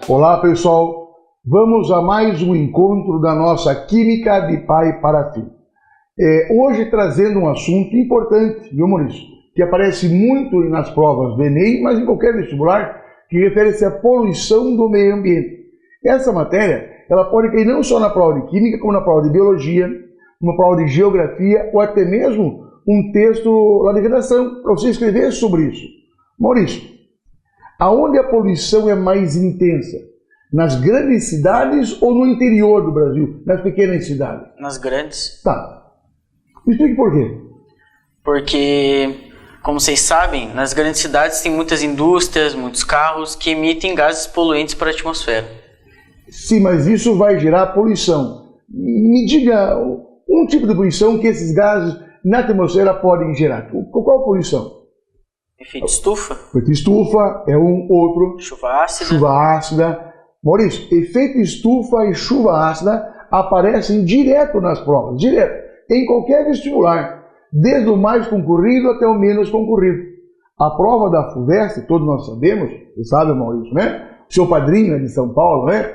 Olá pessoal, vamos a mais um encontro da nossa Química de Pai para Filho. Hoje trazendo um assunto importante, viu Maurício? Que aparece muito nas provas do Enem, mas em qualquer vestibular, que refere-se à poluição do meio ambiente. Essa matéria, ela pode cair não só na prova de Química, como na prova de Biologia, numa prova de Geografia, ou até mesmo um texto lá de redação, para você escrever sobre isso. Maurício, aonde a poluição é mais intensa? Nas grandes cidades ou no interior do Brasil? Nas pequenas cidades? Nas grandes. Tá. Me explique por quê. Porque, como vocês sabem, nas grandes cidades tem muitas indústrias, muitos carros que emitem gases poluentes para a atmosfera. Sim, mas isso vai gerar poluição. Me diga um tipo de poluição que esses gases na atmosfera podem gerar. Qual poluição? Efeito estufa. Efeito estufa é um outro. Chuva ácida. Chuva ácida. Maurício, efeito estufa e chuva ácida aparecem direto nas provas, direto, em qualquer vestibular, desde o mais concorrido até o menos concorrido. A prova da FUVEST, todos nós sabemos, você sabe, Maurício, né? Seu padrinho é de São Paulo, né?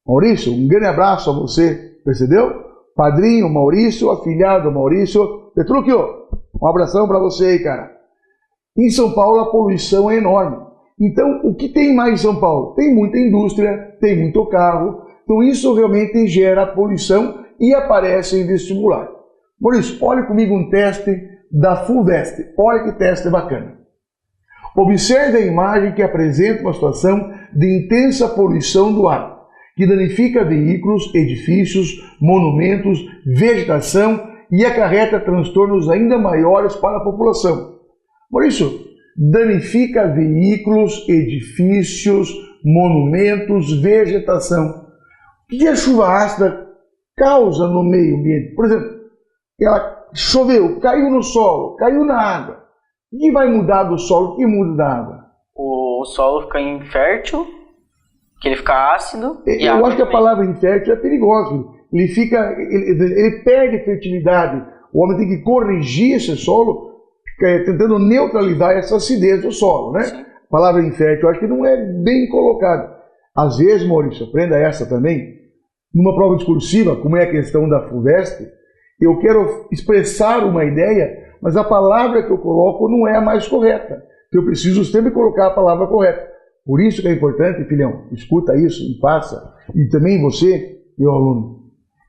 Maurício, um grande abraço a você, percebeu? Padrinho Maurício, afilhado Maurício. Petrúquio, um abração para você aí, cara. Em São Paulo a poluição é enorme. Então, o que tem mais em São Paulo? Tem muita indústria, tem muito carro. Então, isso realmente gera poluição e aparece em vestibular. Maurício, olhe comigo um teste da FUVEST. Olha que teste bacana. Observe a imagem que apresenta uma situação de intensa poluição do ar, que danifica veículos, edifícios, monumentos, vegetação e acarreta transtornos ainda maiores para a população. Maurício, danifica veículos, edifícios, monumentos, vegetação. O que a chuva ácida causa no meio ambiente? Por exemplo, ela choveu, caiu no solo, caiu na água. O que vai mudar do solo? O que muda da água? O solo fica infértil, que ele fica ácido. Eu acho que a palavra infértil é perigosa. Ele perde fertilidade. O homem tem que corrigir esse solo, tentando neutralizar essa acidez do solo, né? Sim. A palavra infértil, eu acho que não é bem colocada. Às vezes, Maurício, aprenda essa também, numa prova discursiva, como é a questão da FUVEST, eu quero expressar uma ideia, mas a palavra que eu coloco não é a mais correta. Eu preciso sempre colocar a palavra correta. Por isso que é importante, filhão, escuta isso e passa. E também você, meu aluno,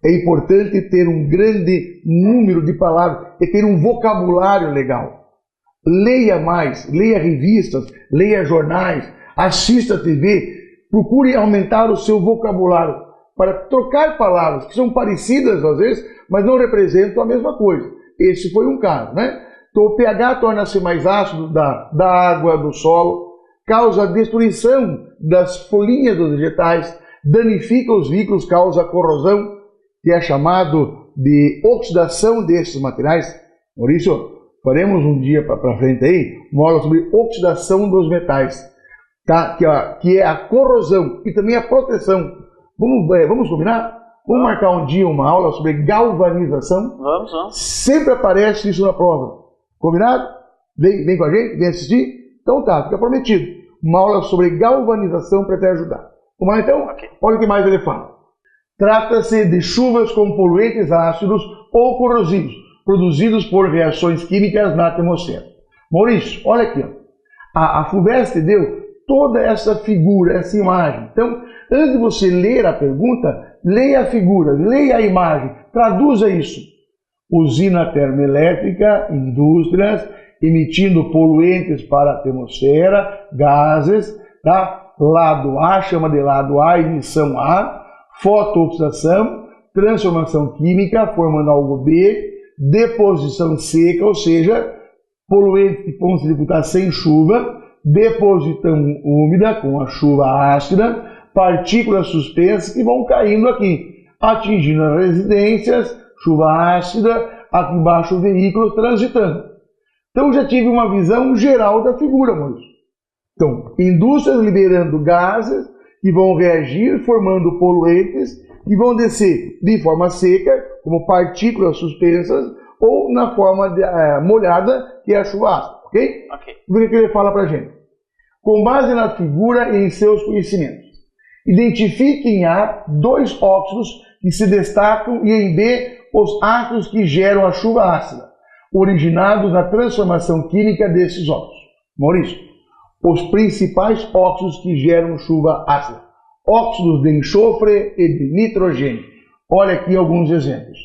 é importante ter um grande número de palavras e ter um vocabulário legal. Leia mais, leia revistas, leia jornais, assista a TV, procure aumentar o seu vocabulário para trocar palavras que são parecidas às vezes, mas não representam a mesma coisa. Esse foi um caso, né? Então o pH torna-se mais ácido da água, do solo, causa destruição das folhinhas dos vegetais, danifica os veículos, causa corrosão, que é chamado de oxidação desses materiais. Maurício, faremos um dia para frente aí uma aula sobre oxidação dos metais, tá? Que é a corrosão e também a proteção. Vamos combinar? Vamos marcar um dia uma aula sobre galvanização? Vamos. Sempre aparece isso na prova. Combinado? Vem com a gente? Vem assistir? Então tá, fica prometido. Uma aula sobre galvanização para te ajudar. Vamos lá então? Okay. Olha o que mais ele fala. Trata-se de chuvas com poluentes ácidos ou corrosivos, produzidos por reações químicas na atmosfera. Maurício, olha aqui. A FUVEST deu toda essa figura, essa imagem. Então, antes de você ler a pergunta, leia a figura, leia a imagem, traduza isso. Usina termoelétrica, indústrias, emitindo poluentes para a atmosfera, gases, tá? Lado A, chama de lado A, emissão A, fotooxidação, transformação química, formando algo B, deposição seca, ou seja, poluentes que vão se depositar sem chuva, deposição úmida, com a chuva ácida, partículas suspensas que vão caindo aqui, atingindo as residências, chuva ácida, aqui embaixo veículos transitando. Então já tive uma visão geral da figura, Maurício. Então, indústrias liberando gases que vão reagir formando poluentes que vão descer de forma seca, como partículas suspensas, ou na forma molhada, que é a chuva ácida, ok? Ok. O que ele fala para a gente? Com base na figura e em seus conhecimentos, Identifique em A 2 óxidos que se destacam e em B os ácidos que geram a chuva ácida, originados na transformação química desses óxidos. Maurício, os principais óxidos que geram chuva ácida. Óxidos de enxofre e de nitrogênio. Olha aqui alguns exemplos.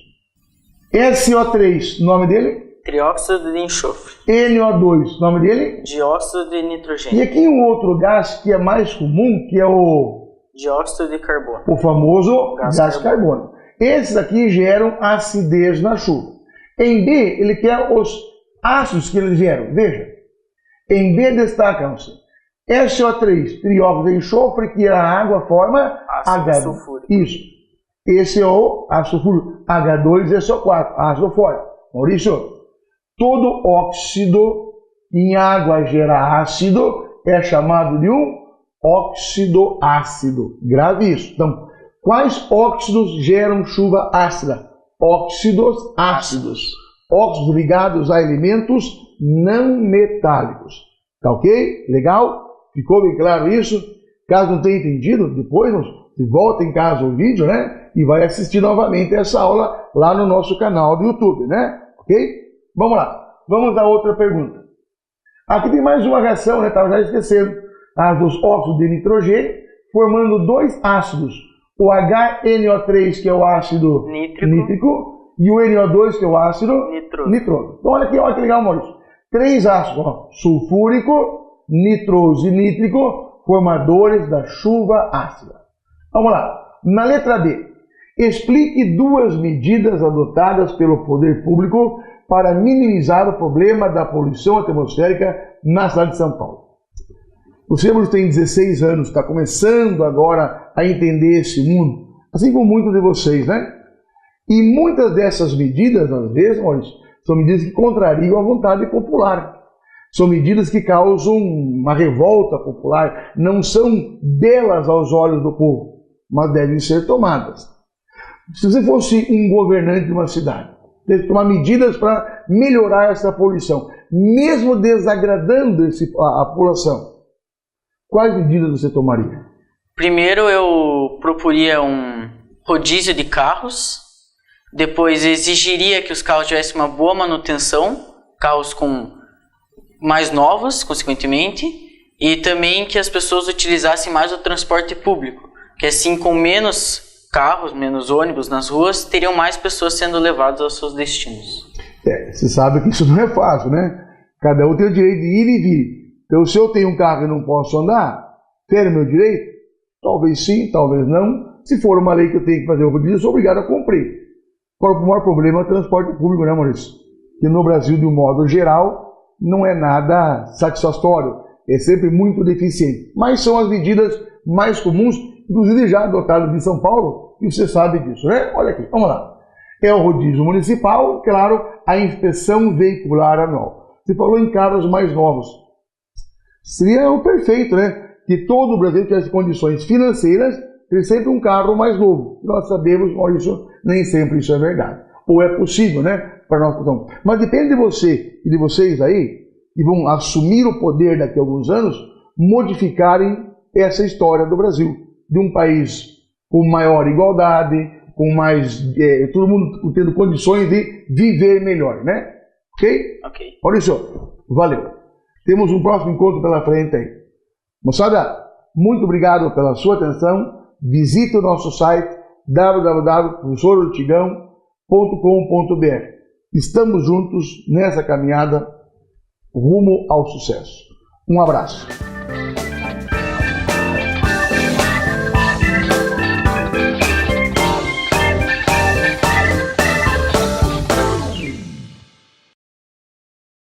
SO3, nome dele? Trióxido de enxofre. NO2, nome dele? Dióxido de nitrogênio. E aqui um outro gás que é mais comum, que é o dióxido de carbono. O famoso gás carbônico. Esses aqui geram acidez na chuva. Em B, ele quer os ácidos que eles geram. Veja, em B destacam-se SO3, trióxido de enxofre, que a água forma ácido sulfúrico. Isso. Esse é o ácido sulfúrico. H2 e SO4, ácido fólico. Maurício, todo óxido em água gera ácido é chamado de um óxido ácido. Grave isso. Então, quais óxidos geram chuva ácida? Óxidos ácidos. Óxidos ligados a elementos não metálicos. Tá ok? Legal? Ficou bem claro isso? Caso não tenha entendido, depois você volta em casa o vídeo, né? E vai assistir novamente essa aula lá no nosso canal do YouTube, né? Ok? Vamos lá. Vamos a outra pergunta. Aqui tem mais uma reação, né? Estava já esquecendo. As dos óxidos de nitrogênio, formando 2 ácidos. O HNO3, que é o ácido nítrico, e o NO2, que é o ácido nitroso. Então, olha que legal, Maurício. 3 ácidos, ó, sulfúrico, nitroso e nítrico, formadores da chuva ácida. Vamos lá. Na letra B, explique 2 medidas adotadas pelo poder público para minimizar o problema da poluição atmosférica na cidade de São Paulo. Você tem 16 anos, está começando agora a entender esse mundo, assim como muitos de vocês, né? E muitas dessas medidas, às vezes, Maurício, são medidas que contrariam a vontade popular. São medidas que causam uma revolta popular, não são belas aos olhos do povo, mas devem ser tomadas. Se você fosse um governante de uma cidade, tem que tomar medidas para melhorar essa poluição, mesmo desagradando a população. Quais medidas você tomaria? Primeiro eu proporia um rodízio de carros, depois exigiria que os carros tivessem uma boa manutenção, carros mais novos, consequentemente, e também que as pessoas utilizassem mais o transporte público, que assim com menos carros, menos ônibus nas ruas, teriam mais pessoas sendo levadas aos seus destinos. Você sabe que isso não é fácil, né? Cada um tem o direito de ir e vir. Então, se eu tenho um carro e não posso andar, fere meu direito? Talvez sim, talvez não. Se for uma lei que eu tenho que fazer o rodízio, eu sou obrigado a cumprir. O maior problema é o transporte público, né, Maurício? Que no Brasil, de um modo geral, não é nada satisfatório. É sempre muito deficiente. Mas são as medidas mais comuns, inclusive já adotadas em São Paulo, e você sabe disso, né? Olha aqui, vamos lá. É o rodízio municipal, claro, a inspeção veicular anual. Você falou em carros mais novos. Seria o perfeito, né? Que todo o Brasil tivesse condições financeiras ter sempre um carro mais novo. Nós sabemos, Maurício, nem sempre isso é verdade. Ou é possível, né? Para nós. Mas depende de você e de vocês aí, que vão assumir o poder daqui a alguns anos, modificarem essa história do Brasil. De um país com maior igualdade, com mais... todo mundo tendo condições de viver melhor, né? Ok? Ok. Maurício, valeu. Temos um próximo encontro pela frente aí. Moçada, muito obrigado pela sua atenção. Visite o nosso site www.professorortigão.com.br. Estamos juntos nessa caminhada rumo ao sucesso. Um abraço.